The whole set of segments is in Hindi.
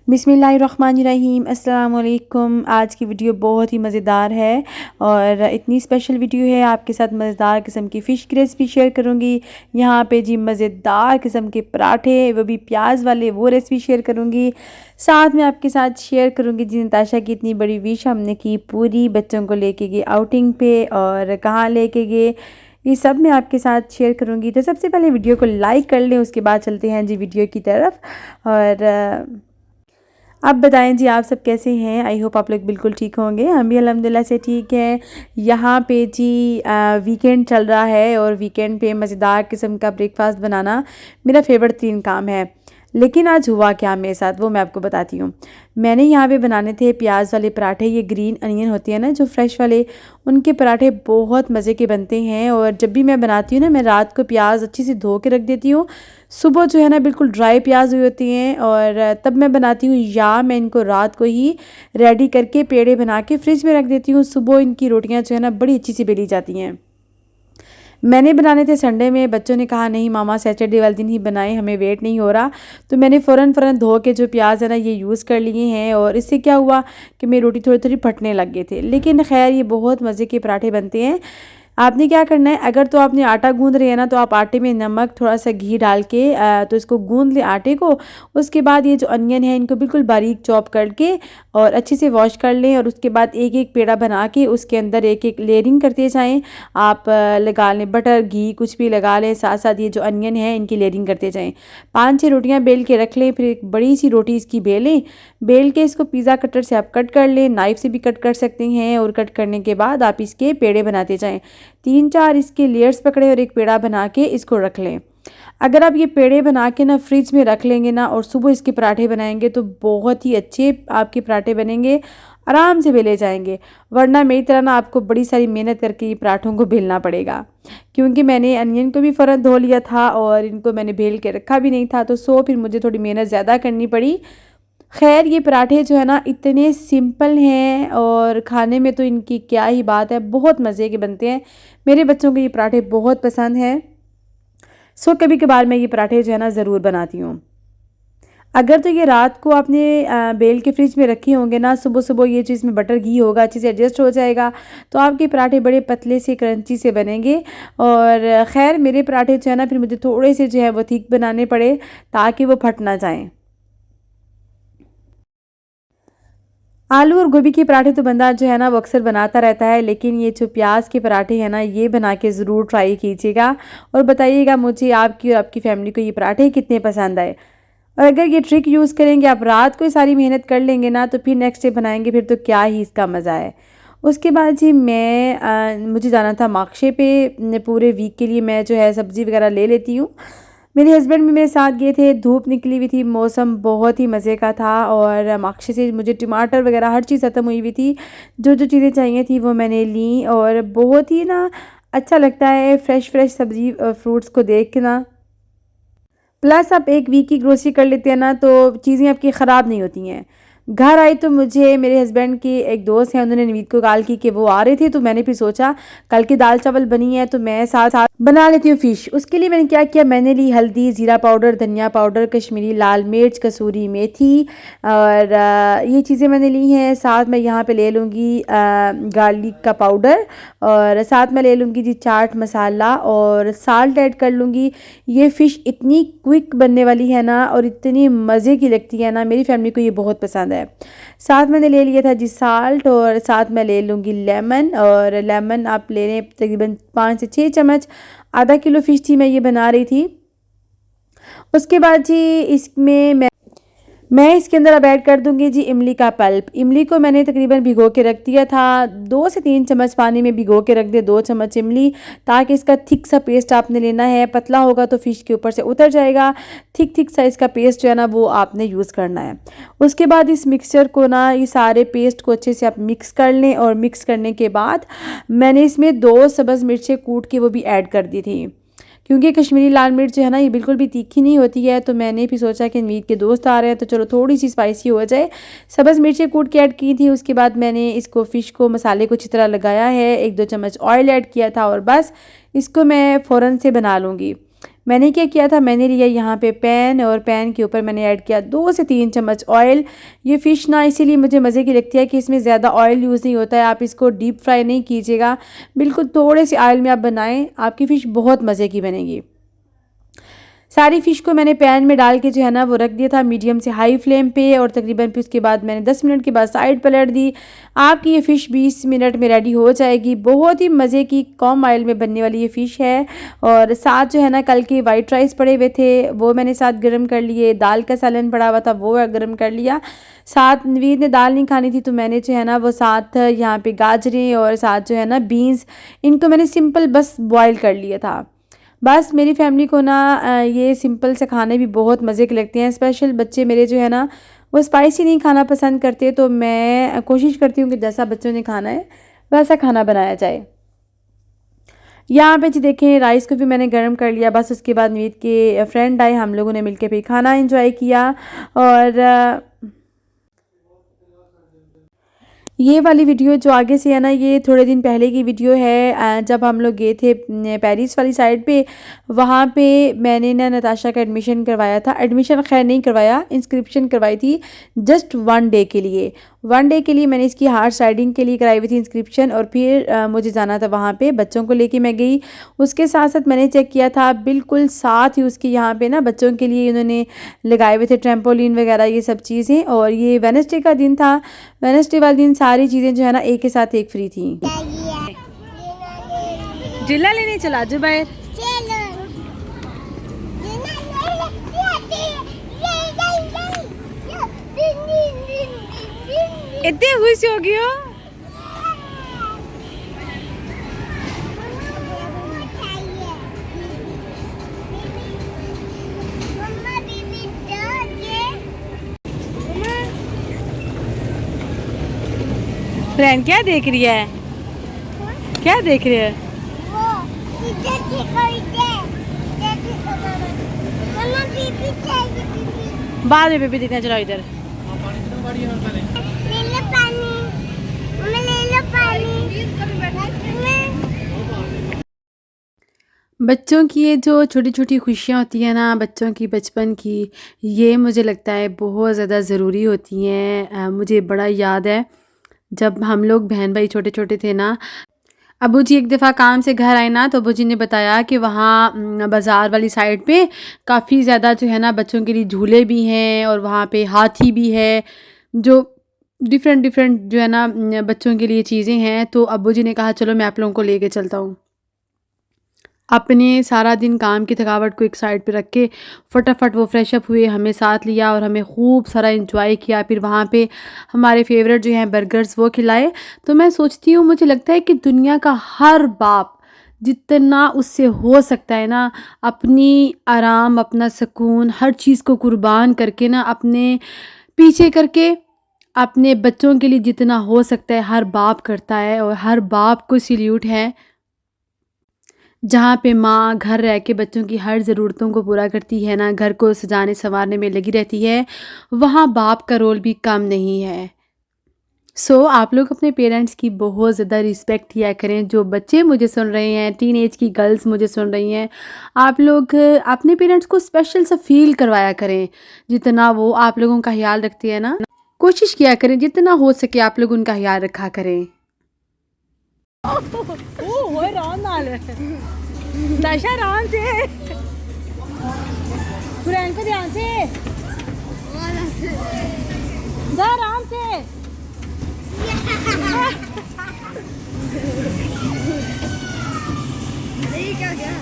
बिस्मिल्लाहिर्रहमानिर्रहीम अस्सलाम वालेकुम। आज की वीडियो बहुत ही मज़ेदार है और इतनी स्पेशल वीडियो है। आपके साथ मज़ेदार किस्म की फ़िश की रेसिपी शेयर करूँगी। यहाँ पे जी मज़ेदार किस्म के पराठे, वो भी प्याज वाले, वो रेसिपी शेयर करूँगी। साथ में आपके साथ शेयर करूँगी जी नताशा की इतनी बड़ी विश हमने की पूरी, बच्चों को लेके गए आउटिंग पे और कहाँ लेके गए, ये सब मैं आपके साथ शेयर करूँगी। तो सबसे पहले वीडियो को लाइक कर लें, उसके बाद चलते हैं जी वीडियो की तरफ। और आप बताएं जी आप सब कैसे हैं। आई होप आप लोग बिल्कुल ठीक होंगे। हम भी अल्हम्दुलिल्लाह से ठीक हैं। यहाँ पे जी वीकेंड चल रहा है और वीकेंड पे मज़ेदार किस्म का ब्रेकफास्ट बनाना मेरा फेवरेट 3 काम है। लेकिन आज हुआ क्या मेरे साथ, वो मैं आपको बताती हूँ। मैंने यहाँ पे बनाने थे प्याज वाले पराठे। ये ग्रीन अनियन होती है ना जो फ्रेश वाले, उनके पराठे बहुत मज़े के बनते हैं। और जब भी मैं बनाती हूँ ना, मैं रात को प्याज अच्छी से धो के रख देती हूँ। सुबह जो है ना बिल्कुल ड्राई प्याज हुई होती हैं और तब मैं बनाती हूँ, या मैं इनको रात को ही रेडी करके पेड़े बना के फ्रिज में रख देती हूँ। सुबह इनकी रोटियाँ जो है ना बड़ी अच्छी सी बेली जाती हैं। मैंने बनाने थे संडे में, बच्चों ने कहा नहीं मामा सैटरडे वाले दिन ही बनाए, हमें वेट नहीं हो रहा। तो मैंने फ़ौरन धो के जो प्याज है ना ये यूज़ कर लिए हैं। और इससे क्या हुआ कि मेरी रोटी थोड़ी थोड़ी फटने लग गए थे। लेकिन खैर ये बहुत मज़े के पराठे बनते हैं। आपने क्या करना है, अगर तो आपने आटा गूंद रहे हैं ना, तो आप आटे में नमक थोड़ा सा घी डाल के तो इसको गूंद ले आटे को। उसके बाद ये जो अनियन है इनको बिल्कुल बारीक चॉप करके और अच्छे से वॉश कर लें। और उसके बाद एक एक पेड़ा बना के उसके अंदर एक एक लेयरिंग करते जाएं। आप लगा लें बटर, घी कुछ भी लगा लें, साथ साथ ये जो अनियन है इनकी लेयरिंग करते जाएं। 5-6 रोटियां बेल के रख लें, फिर एक बड़ी सी रोटी इसकी बेलें। बेल के इसको पिज़्ज़ा कटर से आप कट कर लें, नाइफ़ से भी कट कर सकते हैं। और कट करने के बाद आप इसके पेड़े बनाते जाएं। 3-4 इसके लेयर्स पकड़े और एक पेड़ा बना के इसको रख लें। अगर आप ये पेड़े बना के ना फ्रिज में रख लेंगे ना और सुबह इसके पराठे बनाएंगे तो बहुत ही अच्छे आपके पराठे बनेंगे, आराम से बेले जाएंगे। वरना मेरी तरह ना आपको बड़ी सारी मेहनत करके ये पराठों को बेलना पड़ेगा। क्योंकि मैंने अनियन को भी फ़ौरन धो लिया था और इनको मैंने बेल के रखा भी नहीं था, तो फिर मुझे थोड़ी मेहनत ज़्यादा करनी पड़ी। खैर ये पराठे जो है ना इतने सिंपल हैं और खाने में तो इनकी क्या ही बात है, बहुत मज़े के बनते हैं। मेरे बच्चों को ये पराठे बहुत पसंद हैं। कभी कभार मैं ये पराठे जो है ना ज़रूर बनाती हूँ। अगर तो ये रात को आपने बेल के फ्रिज में रखे होंगे ना, सुबह सुबह ये चीज़ में बटर घी होगा, अच्छे से एडजस्ट हो जाएगा, तो आपके पराठे बड़े पतले से क्रंची से बनेंगे। और ख़ैर मेरे पराठे जो है ना फिर मुझे थोड़े से जो है वो थिक बनाने पड़े ताकि वो फट ना जाएँ। आलू और गोभी के पराठे तो बंदा जो है ना वो अक्सर बनाता रहता है, लेकिन ये जो प्याज के पराठे हैं ना ये बना के ज़रूर ट्राई कीजिएगा और बताइएगा मुझे आपकी और आपकी फैमिली को ये पराठे कितने पसंद आए। और अगर ये ट्रिक यूज़ करेंगे, आप रात को सारी मेहनत कर लेंगे ना, तो फिर नेक्स्ट डे बनाएंगे फिर तो क्या ही इसका मज़ा है। उसके बाद जी मुझे जाना था मार्केट पे। पूरे वीक के लिए मैं जो है सब्ज़ी वगैरह ले लेती हूँ। मेरे हस्बैंड भी मेरे साथ गए थे। धूप निकली हुई थी, मौसम बहुत ही मज़े का था और मार्केट से मुझे टमाटर वगैरह हर चीज़ ख़त्म हुई हुई थी। जो जो चीज़ें चाहिए थी वो मैंने ली और बहुत ही ना अच्छा लगता है फ्रेश फ्रेश सब्ज़ी फ्रूट्स को देख के ना। प्लस आप एक वीक की ग्रोसरी कर लेते हैं ना तो चीज़ें आपकी ख़राब नहीं होती हैं। घर आई तो मुझे मेरे हस्बैंड की एक दोस्त है, उन्होंने नवीद को कॉल की कि वो आ रहे थे, तो मैंने फिर सोचा कल की दाल चावल बनी है तो मैं साथ साथ बना लेती हूँ फ़िश। उसके लिए मैंने क्या किया, मैंने ली हल्दी, ज़ीरा पाउडर, धनिया पाउडर, कश्मीरी लाल मिर्च, कसूरी मेथी और ये चीज़ें मैंने ली हैं। साथ में यहाँ पे ले लूँगी गार्लिक का पाउडर और साथ में ले लूँगी जी चाट मसाला और साल्ट ऐड कर लूँगी। ये फ़िश इतनी क्विक बनने वाली है ना और इतनी मज़े की लगती है ना, मेरी फैमिली को ये बहुत पसंद है। साथ मैंने ले लिया था जी साल्ट और साथ मैं ले लूँगी लेमन। और लेमन आप ले लें तकरीबन 5 से 6 चम्मच। आधा किलो फ़िश थी, मैं ये बना रही थी। उसके बाद जी इसमें मैं इसके अंदर अब ऐड कर दूंगी जी इमली का पल्प। इमली को मैंने तकरीबन भिगो के रख दिया था। 2 से 3 चम्मच पानी में भिगो के रख दिया, 2 चम्मच इमली, ताकि इसका थिक सा पेस्ट आपने लेना है। पतला होगा तो फ़िश के ऊपर से उतर जाएगा। थिक सा इसका पेस्ट जो है ना वो आपने यूज़ करना है। उसके बाद इस मिक्सचर को ना, ये सारे पेस्ट को अच्छे से आप मिक्स कर लें। और मिक्स करने के बाद मैंने इसमें 2 सब्ज़ मिर्चें कूट के वो भी ऐड कर दी थी। क्योंकि कश्मीरी लाल मिर्च जो है ना ये बिल्कुल भी तीखी नहीं होती है, तो मैंने भी सोचा कि नवीद के दोस्त आ रहे हैं तो चलो थोड़ी सी स्पाइसी हो जाए। सब्ज़ मिर्चें कूट के ऐड की थी। उसके बाद मैंने इसको फ़िश को मसाले को अच्छी तरह लगाया है, 1-2 चम्मच ऑयल ऐड किया था और बस इसको मैं फ़ौरन से बना लूँगी। मैंने क्या किया था, मैंने लिया यहाँ पे पैन और पैन के ऊपर मैंने ऐड किया 2 से 3 चम्मच ऑयल। ये फ़िश ना इसीलिए मुझे मज़े की लगती है कि इसमें ज़्यादा ऑयल यूज़ नहीं होता है। आप इसको डीप फ्राई नहीं कीजिएगा, बिल्कुल थोड़े से ऑयल में आप बनाएं, आपकी फ़िश बहुत मज़े की बनेगी। सारी फ़िश को मैंने पैन में डाल के जो है ना वो रख दिया था मीडियम से हाई फ्लेम पे, और तकरीबन फिर उसके बाद मैंने 10 मिनट के बाद साइड पलट दी। आपकी ये फ़िश 20 मिनट में रेडी हो जाएगी। बहुत ही मज़े की कम ऑयल में बनने वाली ये फ़िश है। और साथ जो है ना कल के वाइट राइस पड़े हुए थे वो मैंने साथ गर्म कर लिए, दाल का सालन पड़ा हुआ था वो गर्म कर लिया। साथ नवीद ने दाल नहीं खानी थी तो मैंने जो है ना वो साथ यहाँ पे गाजरें और साथ जो है ना बीन्स, इनको मैंने सिंपल बस बॉयल कर लिया था। बस मेरी फैमिली को ना ये सिंपल से खाने भी बहुत मज़े के लगते हैं। स्पेशल बच्चे मेरे जो है ना वो स्पाइसी नहीं खाना पसंद करते, तो मैं कोशिश करती हूँ कि जैसा बच्चों ने खाना है वैसा खाना बनाया जाए। यहाँ पे जी देखें राइस को भी मैंने गर्म कर लिया। बस उसके बाद नवीद के फ्रेंड आए, हम लोगों ने मिलकर फिर खाना एंजॉय किया। और ये वाली वीडियो जो आगे से है ना ये थोड़े दिन पहले की वीडियो है, जब हम लोग गए थे पेरिस वाली साइड पे। वहाँ पे मैंने ना नताशा का एडमिशन करवाया था, एडमिशन खैर नहीं करवाया, इंस्क्रिप्शन करवाई थी जस्ट 1 डे के लिए। 1 डे के लिए मैंने इसकी हार्स राइडिंग के लिए कराई हुई थी इंस्क्रिप्शन, और फिर मुझे जाना था वहाँ पे, बच्चों को लेके मैं गई। उसके साथ साथ मैंने चेक किया था बिल्कुल साथ ही उसके यहाँ पे ना बच्चों के लिए उन्होंने लगाए हुए थे ट्रैम्पोलिन वगैरह ये सब चीज़ें। और ये वेडनेसडे का दिन था, वेडनेसडे वाले दिन सारी चीज़ें जो है ना एक के साथ एक फ्री थी। जिला लेने चला जुबैर, इतने खुश हो गई हो। फ्रेंड क्या देख रही है, क्या देख रही है? बाद में बेबी देखना, चलो इधर। बच्चों की ये जो छोटी छोटी खुशियाँ होती हैं ना, बच्चों की बचपन की, ये मुझे लगता है बहुत ज़्यादा ज़रूरी होती हैं। मुझे बड़ा याद है जब हम लोग बहन भाई छोटे छोटे थे ना, अबू जी एक दफ़ा काम से घर आए ना, तो अबू जी ने बताया कि वहाँ बाज़ार वाली साइड पे काफ़ी ज़्यादा जो है ना बच्चों के लिए झूले भी हैं, और वहाँ पे हाथी भी है, जो डिफरेंट डिफरेंट जो है ना बच्चों के लिए चीज़ें हैं। तो अबू जी ने कहा चलो मैं आप लोगों को लेके चलता हूँ। अपने सारा दिन काम की थकावट को एक साइड पे रख के फटाफट वो फ्रेश अप हुए, हमें साथ लिया और हमें खूब सारा एंजॉय किया। फिर वहाँ पे हमारे फेवरेट जो हैं बर्गर्स वो खिलाए। तो मैं सोचती हूँ, मुझे लगता है कि दुनिया का हर बाप जितना उससे हो सकता है ना, अपनी आराम, अपना सुकून, हर चीज़ को कुर्बान करके ना, अपने पीछे करके अपने बच्चों के लिए जितना हो सकता है हर बाप करता है। और हर बाप को सैल्यूट है। जहाँ पे माँ घर रह के बच्चों की हर ज़रूरतों को पूरा करती है ना, घर को सजाने संवारने में लगी रहती है, वहाँ बाप का रोल भी कम नहीं है। आप लोग अपने पेरेंट्स की बहुत ज़्यादा रिस्पेक्ट किया करें। जो बच्चे मुझे सुन रहे हैं, टीन एज की गर्ल्स मुझे सुन रही हैं, आप लोग अपने पेरेंट्स को स्पेशल सा फील करवाया करें। जितना वो आप लोगों का ख्याल रखती है ना, कोशिश किया करें जितना हो सके आप लोग उनका ख्याल रखा करें। दाशा आराम से, फ्रेंड को ध्यान से, आराम से। क्या क्या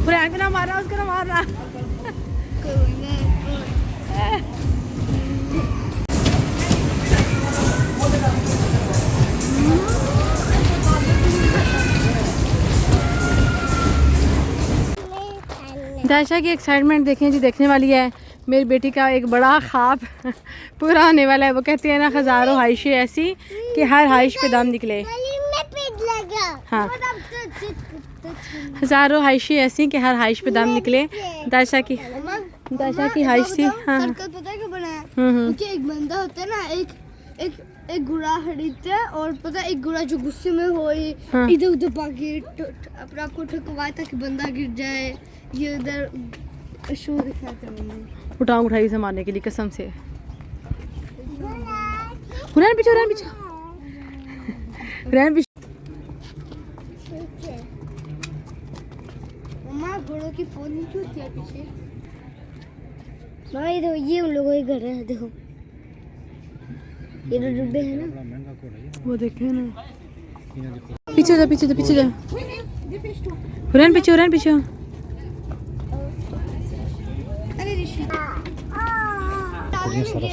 फ्रेंड को ना मारा, उसको ना मारना। दाशा की एक्साइटमेंट देखें जी, देखने वाली है। मेरी बेटी का एक बड़ा ख्वाब पूरा होने वाला है। वो कहती है ना, हज़ारों ख्वाहिशें ऐसी कि हर ख्वाहिश पे दम निकले। हाँ, हज़ारों ख्वाहिशें ऐसी कि हर ख्वाहिश पे दम निकले। दाशा नताशा की हाइट थी। हाँ सर्कल पता है क्या बनाया? क्योंकि एक बंदा होता है ना, एक घोड़ा खरीदता है और पता है एक घोड़ा जो गुस्से में हो इधर उधर भागे अपने आप को ठुकवाए ताकि बंदा गिर जाए। ये उधर शो दिखाता है। उठाऊं उठाई से मारने के लिए कसम से। हुरैन पीछे, हुरैन पीछे, हुरैन पीछे। मम्मा घोड़ों की पोनी क्यों थी पीछे? भाई देखो ये उन लोगों के घर है, देखो ये जो डब्बे हैं ना वो देखे ना। पीछे जा, पीछे जा, पीछे जा। हुरैन पीछे, हुरैन पीछे। अरे ऋषि सारा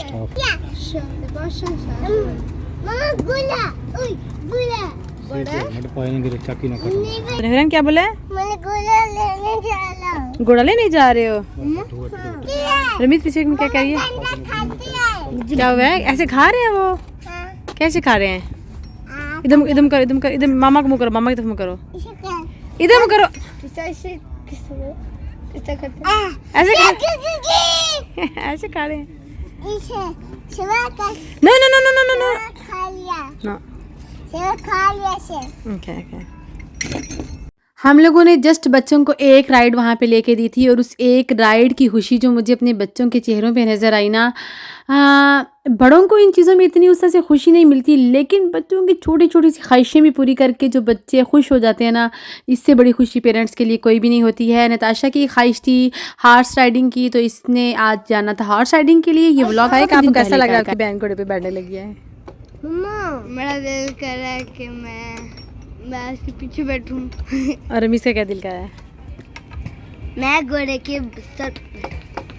स्टाफ मम्मा गोला, ओए गोला बड़ा मेरे पाए नहीं गिरे, चाकी ना कर। हुरैन क्या बोला है? मैं गोला लेने जा रहा हूँ। घोड़ा लेने जा रहे हो? रमीत पीछे में क्या कह रही है? क्या हुआ है? ऐसे खा रहे हैं वो? कैसे खा रहे हैं? इधर इधर करो, इधर करो, इधर मामा को मुँह करो, मामा की तरफ मुँह करो, इधर मुँह करो। ऐसे करते ऐसे ऐसे खा रहे हैं। No no no no no no no खा लिया, नो। खा लिया से। Okay okay. हम लोगों ने जस्ट बच्चों को एक राइड वहाँ पे लेके दी थी और उस एक राइड की खुशी जो मुझे अपने बच्चों के चेहरों पे नज़र आई ना, बड़ों को इन चीज़ों में इतनी उस तरह से खुशी नहीं मिलती, लेकिन बच्चों की छोटी छोटी सी ख्वाहिशें भी पूरी करके जो बच्चे खुश हो जाते हैं ना, इससे बड़ी खुशी पेरेंट्स के लिए कोई भी नहीं होती है। नताशा की ख्वाहिश थी हॉर्स राइडिंग की, तो इसने आज जाना था हॉर्स राइडिंग के लिए। ये व्लॉग है। आपको कैसा लग रहा है? आपकी बहन घोड़े पे बैठने लगी है। मम्मा मेरा दिल कर रहा है कि मैं इसके पीछे बैठूं। और रमीज का क्या दिल कर रहा है? मैं घोड़े के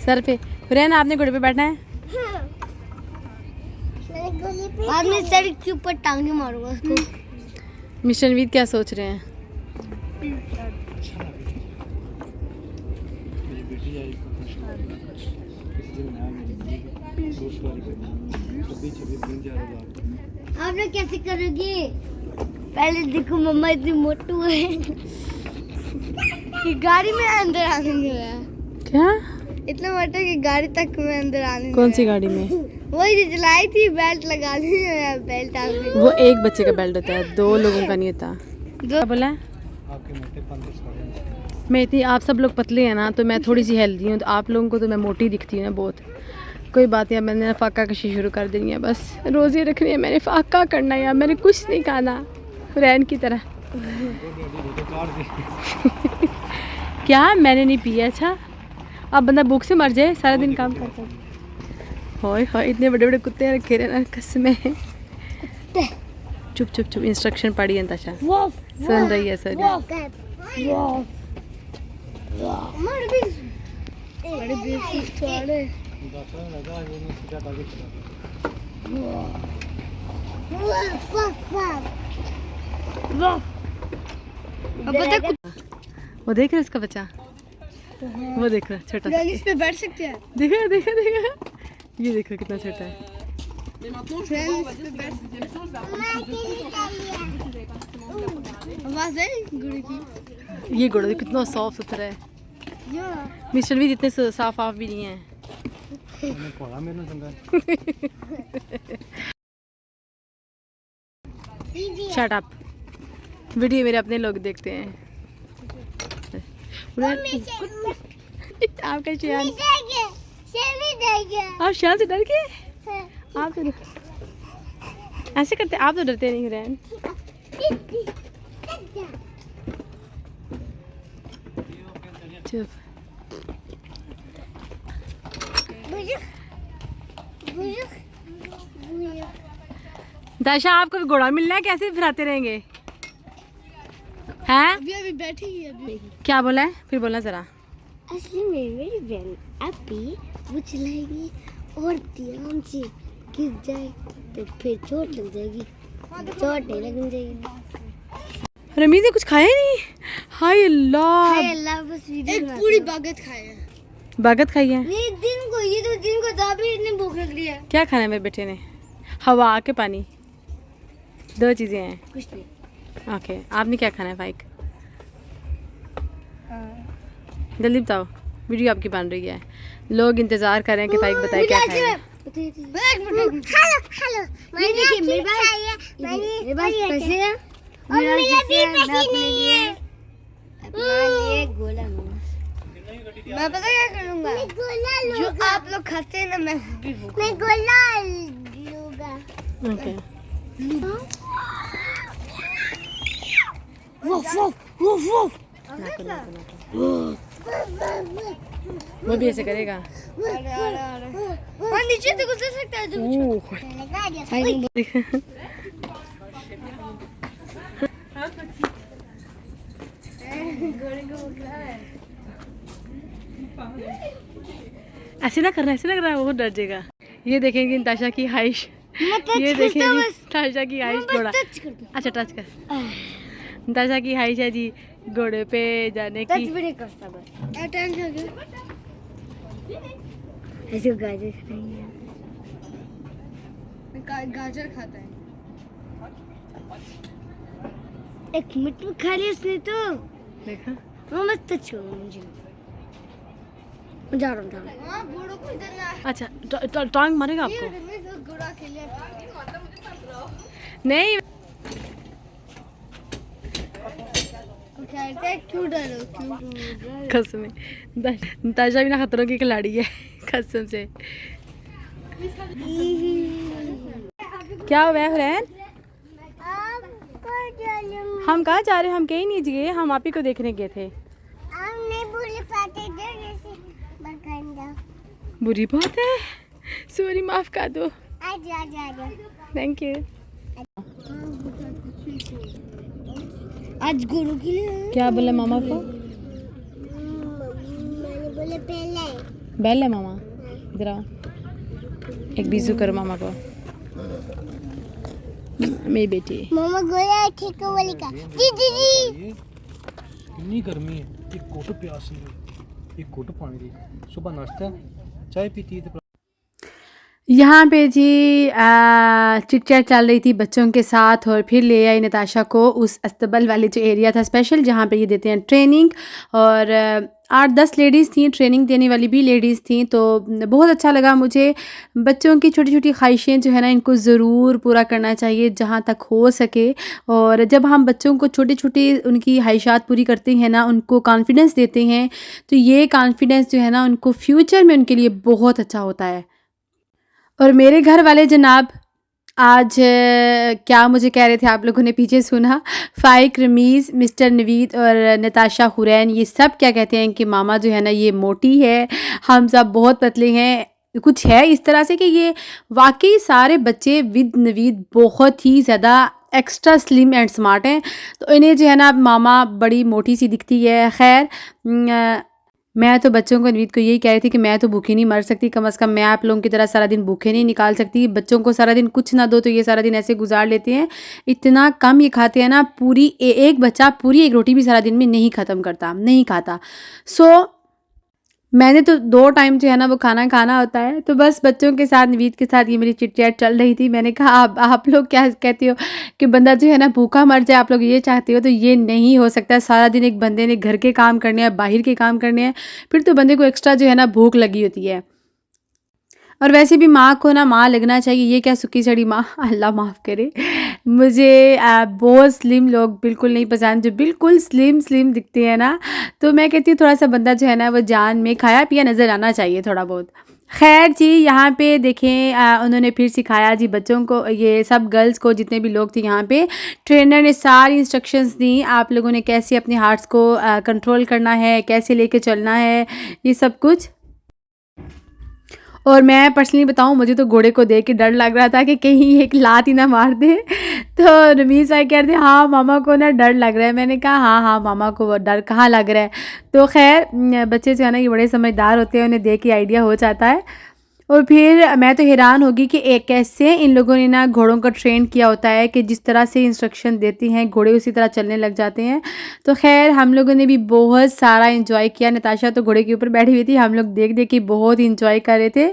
सर पे। हुरैन आपने घोड़े पे बैठना है? बाद में सर के ऊपर टांगे मारूंगा उसको। मिस्टर नवीद क्या सोच रहे हैं? आप लोग कैसे करोगे? पहले देखो मम्मा इतनी मोटू है कि गाड़ी में अंदर आने नहीं रहा। क्या? इतना मोटा कि गाड़ी तक में अंदर आने नहीं कौन सी रहा। गाड़ी में? वही जो चलाई थी, बेल्ट लगा दी है, बेल्ट आ गई। वो एक बच्चे का बेल्ट होता है, 2 लोगों का नहीं होता। क्या बोला है? आपके मोटे पंद्रह साढ़े मैं इतनी, आप सब लोग पतले हैं ना, तो मैं थोड़ी सी हेल्दी हूँ, तो आप लोगों को तो मैं मोटी दिखती हूँ ना बहुत। कोई बात नहीं, मैंने फाका कशी शुरू कर देनी है, बस रोज़ी रखनी है, मैंने फाका करना है, मैंने कुछ नहीं खाना हुरैन की तरह। क्या मैंने नहीं पिया? अच्छा अब बंदा भूख से मर जाए, सारा दिन काम करता है। होय होय, इतने बड़े बड़े कुत्ते रखे रहे ना, कसमें। चुप चुप चुप, इंस्ट्रक्शन पढ़ी है नताशा, सुन रही है सर। वो देख रहे उसका बच्चा, वो देख रहा छोटा सा, इस पे बैठ सकते हैं। देखा देखा देखा, ये देखो कितना छोटा है। आवाज है घोड़े की। ये घोड़ा कितना साफ सुथरा है। मिस्टर भी इतने साफ आफ भी नहीं है। शट अप, वीडियो मेरे अपने लोग देखते हैं। आपका शियान, आप शियान से डर गए? आप तो ऐसे करते, आप तो डरते नहीं रहे। चुप। दाशा आपको भी घोड़ा मिलना है, कैसे फिराते रहेंगे हैं? अभी बैठी है अभी। क्या बोला है? फिर बोलना जरा। असली में मेरी बहन अभी वो चलाएगी और ध्यान से गिर जाए तो फिर चोट लग जाएगी, चोट नहीं लगनी चाहिए। रमीज ने कुछ खाया ही नहीं। हाय अल्लाह, हाय अल्लाह, बस एक पूरी बागत खाए है। बागत खाई है? नहीं दिन को, ये तो दिन को था, भी इतनी भूख लग रही है। क्या खाना है मेरे बेटे ने? हवा के पानी, 2 चीजें हैं। कुछ नहीं। ओके, आपने क्या खाना है फाइक? जल्दी बताओ, वीडियो आपकी बन रही है। लोग इंतज़ार कर रहे हैं कि फाइक बताए क्या खाएगा। हेलो हेलो ये देखिए मेरे पास पैसे हैं और मेरा भी पैसे नहीं है। अपना लिए गोला मैं पता क्या करूँगा, जो आप लोग खाते हैं ना मैं भी मैं गोला लूँगा। ओके वो भी ऐसे करेगा। और नीचे से गुजर सकता है ऐसे ना करना, ऐसे ना करना, वो डर जाएगा। ये देखेंगे नताशा की हाइश, ये देखेंगे नताशा की हाइश थोड़ा। अच्छा टच कर। नताशा की हाइश है जी घोड़े पे जाने की। भी नहीं करता बस ऐसे गाजर खाएंगे। गाजर खाता है। एक मिनट में खा लिया उसने तो देखा वो मत टच करो मुझे। जा रहा हूँ हाँ घोड़ों को इधर ला। अच्छा टांग मारेगा आपको? घोड़ा खेले नहीं क्यों डरो क्यों कसम है नताशा भी ना खतरों की खिलाड़ी है कसम से। क्या हुआ है हुरैन? हम कहाँ जा रहे हैं? हम कहीं नहीं गए, हम आप ही को देखने गए थे। बुरी बात है, सॉरी माफ कर दो। Thank you. आज गुरु के लिए क्या बोले मामा को? मैंने बोले पहले बेल है मामा, इधर आओ एक बीजू करो मामा को। मेरी बेटी मामा गोया ठीक वाली का जी जी जी। कितनी गर्मी है, एक कोट प्यासी है, एक कोट पानी दी। सुबह नाश्ता चाय पीती है। यहाँ पे जी चिट चैट चल रही थी बच्चों के साथ और फिर ले आई नताशा को उस अस्तबल वाले जो एरिया था स्पेशल जहाँ पे ये देते हैं ट्रेनिंग। और 8-10 लेडीज़ थी, ट्रेनिंग देने वाली भी लेडीज़ थी। तो बहुत अच्छा लगा मुझे। बच्चों की छोटी छोटी ख्वाहिशें जो है ना इनको ज़रूर पूरा करना चाहिए जहाँ तक हो सके। और जब हम बच्चों को छोटी छोटी उनकी ख्वाहिशात पूरी करते हैं ना, उनको कॉन्फिडेंस देते हैं, तो ये कॉन्फिडेंस जो है ना उनको फ्यूचर में उनके लिए बहुत अच्छा होता है। और मेरे घर वाले जनाब आज क्या मुझे कह रहे थे, आप लोगों ने पीछे सुना। फ़ाइक, रमीज़, मिस्टर नवीद और नताशा हुरैन ये सब क्या कहते हैं कि मामा जो है ना ये मोटी है, हम सब बहुत पतले हैं। कुछ है इस तरह से कि ये वाकई सारे बच्चे विद नवीद बहुत ही ज़्यादा एक्स्ट्रा स्लिम एंड स्मार्ट हैं। तो इन्हें जो है ना मामा बड़ी मोटी सी दिखती है। खैर मैं तो बच्चों को नवीद को यही कह रही थी कि मैं तो भूखी नहीं मर सकती, कम से कम मैं आप लोगों की तरह सारा दिन भूखे नहीं निकाल सकती। बच्चों को सारा दिन कुछ ना दो तो ये सारा दिन ऐसे गुजार लेते हैं, इतना कम ये खाते हैं ना, पूरी एक बच्चा पूरी एक रोटी भी सारा दिन में नहीं ख़त्म करता, नहीं खाता। मैंने तो 2 टाइम जो है ना वो खाना खाना होता है। तो बस बच्चों के साथ नवीद के साथ ये मेरी चिट चैट चल रही थी। मैंने कहा आप लोग क्या कहते हो कि बंदा जो है ना भूखा मर जाए, आप लोग ये चाहते हो? तो ये नहीं हो सकता। सारा दिन एक बंदे ने घर के काम करने हैं, बाहर के काम करने हैं, फिर तो बंदे को एक्स्ट्रा जो है ना भूख लगी होती है। और वैसे भी माँ को ना माँ लगना चाहिए, ये क्या सुखी सड़ी माँ, अल्लाह माफ़ करे। मुझे बहुत स्लिम लोग बिल्कुल नहीं पसंद, जो बिल्कुल स्लिम दिखते हैं ना। तो मैं कहती हूँ थोड़ा सा बंदा जो है ना वो जान में खाया पिया नज़र आना चाहिए थोड़ा बहुत। खैर जी यहाँ पे देखें उन्होंने फिर सिखाया जी बच्चों को, ये सब गर्ल्स को जितने भी लोग थे यहाँ पे, ट्रेनर ने सारी इंस्ट्रक्शंस दी आप लोगों ने कैसे अपने हार्ट्स को कंट्रोल करना है, कैसे लेके चलना है, ये सब कुछ। और मैं पर्सनली बताऊं मुझे तो घोड़े को देख के डर लग रहा था कि कहीं एक लात ही ना मार दे। तो रमीज़ भाई कह रहे थे हाँ मामा को ना डर लग रहा है। मैंने कहा हाँ मामा को डर कहाँ लग रहा है। तो खैर बच्चे जो है ना ये बड़े समझदार होते हैं, उन्हें देख के आइडिया हो जाता है। और फिर मैं तो हैरान होगी कि एक कैसे इन लोगों ने ना घोड़ों को ट्रेन किया होता है कि जिस तरह से इंस्ट्रक्शन देती हैं घोड़े उसी तरह चलने लग जाते हैं। तो खैर हम लोगों ने भी बहुत सारा इंजॉय किया। नताशा तो घोड़े के ऊपर बैठी हुई थी, हम लोग देख देख के बहुत इंजॉय कर रहे थे।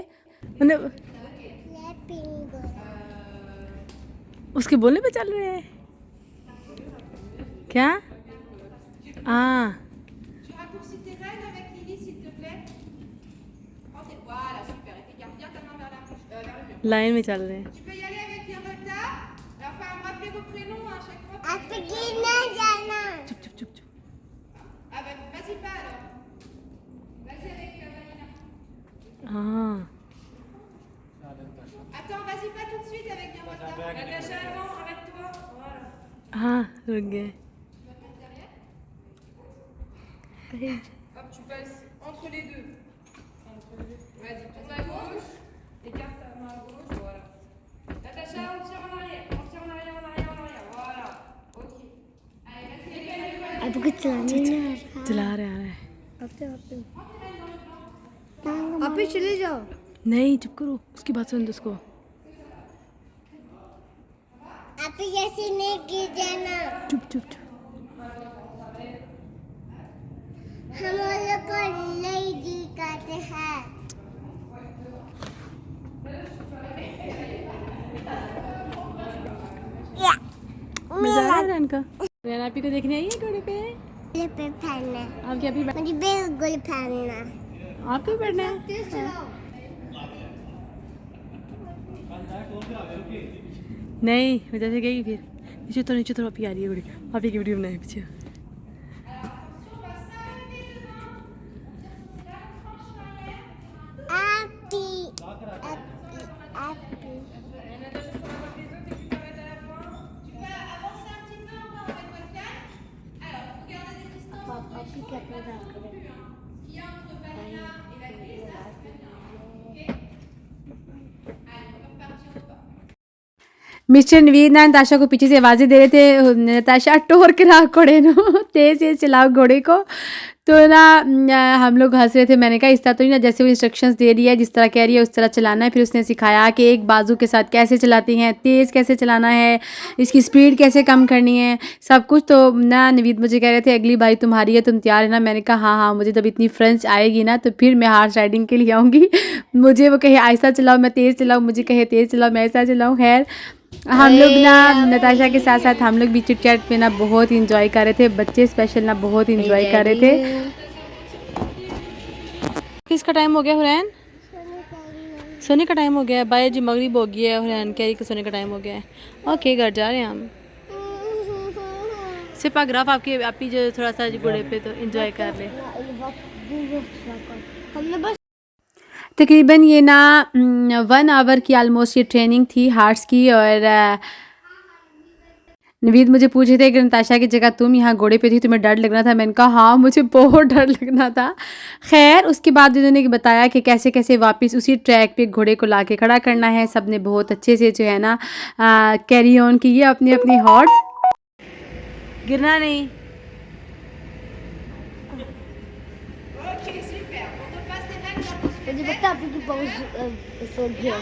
उसके बोलने पे चल रहे हैं क्या? हाँ लाइन में चल रहे हैं। Tu peux y aller avec un retard. Alors, enfin, rappelez vos prénoms à chaque fois. आप गिरना जाना। चुप चुप चुप चुप। Ah bah, vas-y pas alors. Vas-y avec Vanina. हाँ Attends, vas-y pas tout de suite avec un retard. Natacha, attends, arrête-toi. Voilà. हाँ रुक गए। Hop, tu passes entre les deux. Vas-y, tourne à gauche. Écarte ta main à gauche. Voilà. Natacha, on tire en arrière. On tire en arrière, en arrière, en arrière. Voilà. Ok. Allez, vas-y. अब कुछ चलाने नहीं आ रहा। चला रहे आ रहे हैं। आप ही चले जाओ। नहीं चुप करो, उसकी बात सुन दो उसको। आप जैसे नहीं गिर जाना। चुप चुप चुप। हम लोग को नहीं दिखाते हैं। मजा आ रहा है इनका। रैना आपी को देखने आई है घोड़े पे? मेरे पे पहनना। आपके आपी मुझे बिल्कुल पहनना। आपको भी बैठना है? नहीं मैं जैसे गई फिर नीचे तो आपी आ रही है घोड़े। आपी की वीडियो बनाए पीछे। आपी आपी पापा की कहते हैं मिस्टर नवीद ना नताशा को पीछे से आवाज़ें दे रहे थे, नताशा टोर के ना घोड़े नो तेज़ तेज़ चलाओ घोड़े को। तो ना हम लोग हंस रहे थे। मैंने कहा इस तरह तो नहीं ना, जैसे वो इंस्ट्रक्शंस दे रही है जिस तरह कह रही है उस तरह चलाना है। फिर उसने सिखाया कि एक बाजू के साथ कैसे चलाती हैं, तेज़ कैसे चलाना है, इसकी स्पीड कैसे कम करनी है, सब कुछ। तो ना नवीद मुझे कह रहे थे अगली बारी तुम्हारी है, तुम तैयार है ना? मैंने कहा हाँ हाँ, मुझे जब इतनी फ्रेंच आएगी ना तो फिर मैं हार्स राइडिंग के लिए आऊँगी। मुझे वो कहे आहिस्ता चलाओ मैं तेज़ चलाऊँ, मुझे कहे तेज़ चलाओ मैं ऐसा चलाऊँ। खैर हम लोग ना नताशा के साथ साथ हम लोग भी चिट चैट में ना बहुत इंजॉय कर रहे थे। बच्चे स्पेशल ना बहुत इंजॉय कर रहे थे। किसका टाइम हो गया हुरैन? सोने का टाइम हो गया है। बाय जी मगरिब हो गई है। हुरैन कह रही कि सोने का टाइम हो गया है। ओके घर जा रहे हैं हम। सिर्फ ग्राफ आपके आपी जो थोड़ा सा घोड़े पे तो इंजॉय कर ले। हमने बस तकरीबन ये ना 1 आवर की ऑलमोस्ट ये ट्रेनिंग थी हार्ट्स की। और नवीद मुझे पूछे थे कि नताशा की जगह तुम यहाँ घोड़े पे थी तुम्हें डर लग रहा था? मैंने कहा हाँ मुझे बहुत डर लगना था। खैर उसके बाद उन्होंने बताया कि कैसे कैसे वापस उसी ट्रैक पे घोड़े को लाके खड़ा करना है। सब ने बहुत अच्छे से जो है ना कैरी ऑन की है अपनी अपनी हॉर्स। गिरना नहीं। मुझे पता है कि बहुत सो गया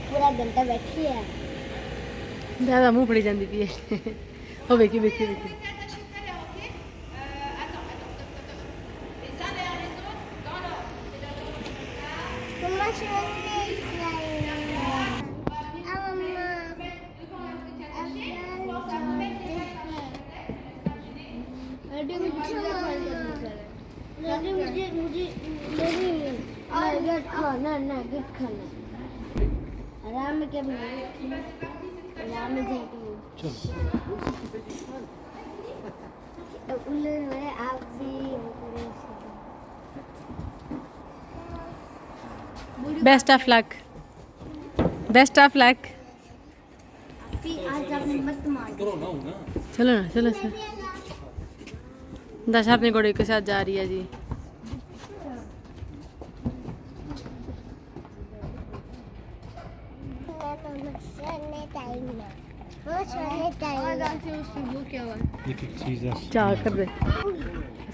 पूरा घंटा बैठी है। ज़्यादा मुँह पड़ी जाती थी। ओ देखिए देखिए देखिए मुझे खाना नगेट खाना आराम में क्या आराम में जाके best of luck. Best of luck. आज आपने मत मार चलो ना चलो सर। दशा अपने घोड़े के साथ जा रही है जी। चाह कर दे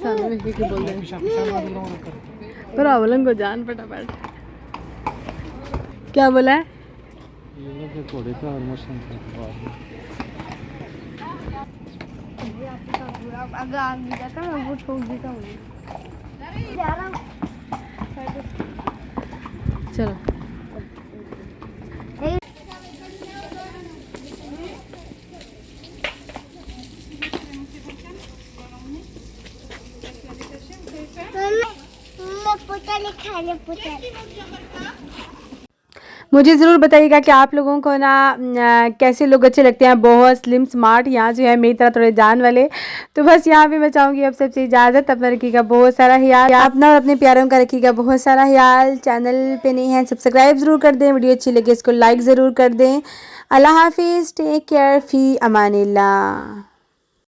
सामने में क्या बोल रहे हैं पर आवलन को जान फटाफट क्या बोला है? घोड़े का अगर आगे जाता मैं वो छोड़ देता हूँ। चलो मैं पता मुझे ज़रूर बताइएगा कि आप लोगों को ना कैसे लोग अच्छे लगते हैं, बहुत स्लिम स्मार्ट। यहाँ जो है मेरी तरह थोड़े जान वाले। तो बस यहाँ पे मैं चाहूँगी अब सबसे इजाज़त। अपना रखिएगा बहुत सारा ख्याल, अपना और अपने प्यारों का रखिएगा बहुत सारा ख्याल। चैनल पे नहीं है सब्सक्राइब ज़रूर कर दें, वीडियो अच्छी लगे इसको लाइक ज़रूर कर दें। अल्लाह हाफिज़, टेक केयर, फ़ी अमानिल्लाह।